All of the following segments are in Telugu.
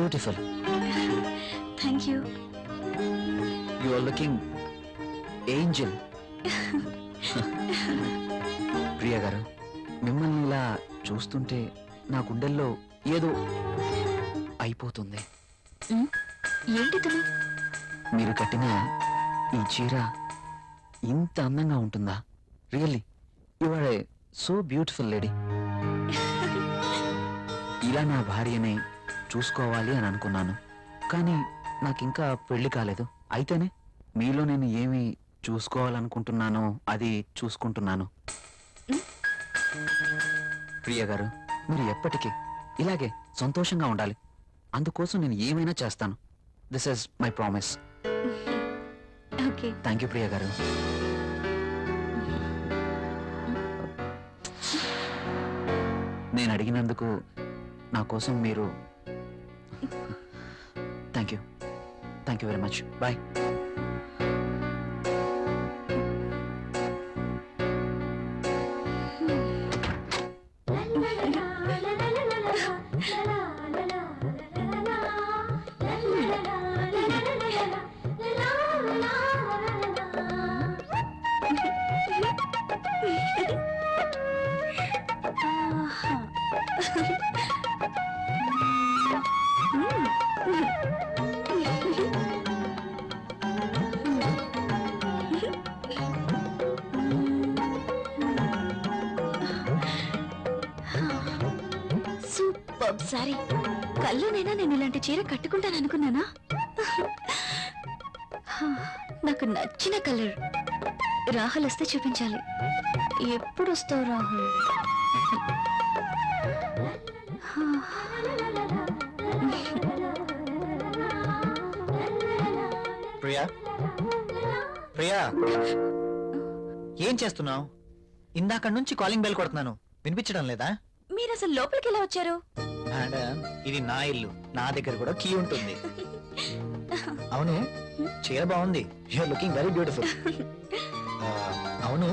Beautiful. Thank you. You are looking angel. Priya garu, మిమ్మల్ని ఇలా చూస్తుంటే నా గుండెల్లో ఏదో అయిపోతుంది. ఏంటి తను? మీరు కట్టిన ఈ చీర ఇంత అందంగా ఉంటుందా? Really you are a so beautiful lady. ఇలా నా భార్యని చూసుకోవాలి అని అనుకున్నాను, కానీ నాకింకా పెళ్లి కాలేదు. అయితేనే మీలో నేను ఏమి చూసుకోవాలనుకుంటున్నానో అది చూసుకుంటున్నాను. ప్రియ గారు, మీరు ఎప్పటికీ ఇలాగే సంతోషంగా ఉండాలి. అందుకోసం నేను ఏమైనా చేస్తాను. This is my promise. Okay. Thank you Priya garu. నేను అడిగినందుకు నా కోసం మీరు thank you very much. Bye. Sorry, కల్లోనైనా నేను ఇలాంటి చీర కట్టుకుంటాను అనుకున్నానా? నాకు నచ్చిన కలర్. రాహుల్ వస్తే చూపించాలి. ఎప్పుడు వస్తావు రాహుల్? ప్రియా, ప్రియా, ఏం చేస్తున్నావు? ఇందాక నుంచి కాలింగ్ బెల్ కొడుతున్నాను, వినిపించడం లేదా? మీరు అసలు లోపలికి ఎలా వచ్చారు? మేడం, ఇది నా ఇల్లు, నా దగ్గర కూడా కీ ఉంటుంది. అవును, చీర బాగుంది. You are looking very beautiful. అవును,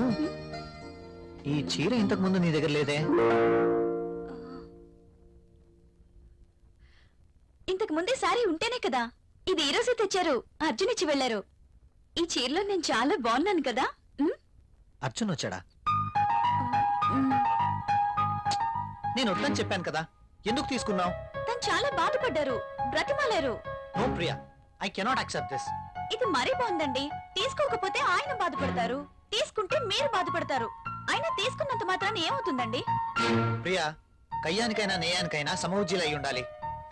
ఈ చీర ఇంతకు ముందు నీ దగ్గర లేదే? ఇంతకు ముందే సారీ ఉంటేనే కదా. ఇది ఈ రోజే తెచ్చారు, అర్జున్ ఇచ్చి వెళ్లారు. ఈ చీరలో నేను చాలా బాగున్నాను కదా. అర్జున్ వచ్చాడా? నేను వద్దని చెప్పాను కదా, ఎందుకు తీసుకున్నావు? తను చాలా బాధపడ్డారు, బ్రతిమాలారు. No Priya, I cannot accept this. ఇది మరీ బాగుందండి. తీసుకోకపోతే ఆయన బాధపడతారు, తీసుకుంటే మీరు బాధపడతారు. అయినా తీసుకున్నంత మాత్రాన్ని ఏమవుతుందండి? ప్రియా, కయ్యానికైనా నేయానికైనా సమౌజ్జీలు అయి ఉండాలి.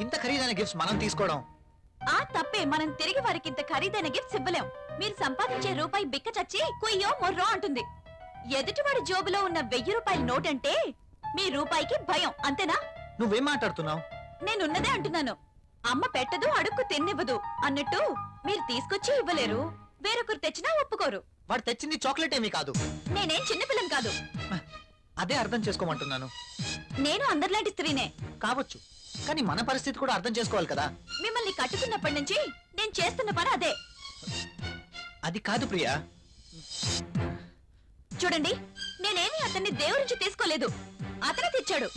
ఇంత ఖరీదైన గిఫ్ట్స్ మనం తీసుకోవడం ఆ తప్పే. మనం తిరిగి వారికి ఇంత ఖరీదైన గిఫ్ట్స్ ఇవ్వలేం. మీరు సంపాదించే రూపాయి బిక్క చచ్చి కుయ్యో మొర్రో అంటుంది. ఎదుటివాడి జోబులో ఉన్న 1000 రూపాయల నోట్ అంటే మీ రూపాయికి భయం, అంతేనా? నువ్వేం మాట్లాడుతున్నావు? నేనున్నదే అంటున్నాను. అమ్మ పెట్టదు, అడుక్కు తిన్నివ్వదు అన్నట్టు మీరు తీసుకొచ్చి ఇవ్వలేరు, వేరొకరు తెచ్చినా ఒప్పుకోరు. వాడు తెచ్చింది చాక్లెట్ ఏమీ కాదు. నేనేం చిన్నపిల్లని కాదు. అదే అర్థం చేసుకోమంటున్నాను. నేను అందరిలాంటి స్త్రీనే కావచ్చు, కానీ మన పరిస్థితి కూడా అర్థం చేసుకోవాలి కదా. మిమ్మల్ని కట్టుకున్నప్పటి నుంచి నేను చేస్తున్న పని అదే. అది కాదు ప్రియా. చూడండి, నేనేమి అతన్ని దేవురించి తీసుకోలేదు. అతనే తెచ్చాడు,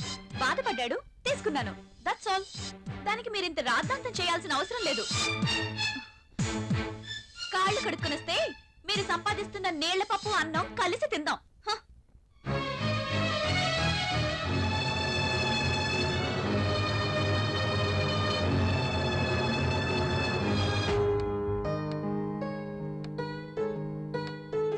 బాధపడ్డాడు, తీసుకున్నాను. That's all. దానికి మీరింత రాద్ధాంతం చేయాల్సిన అవసరం లేదు. కాళ్ళు కడుక్కునొస్తే మీరు సంపాదిస్తున్న నీళ్ల పప్పు అన్నం కలిసి తిందాం.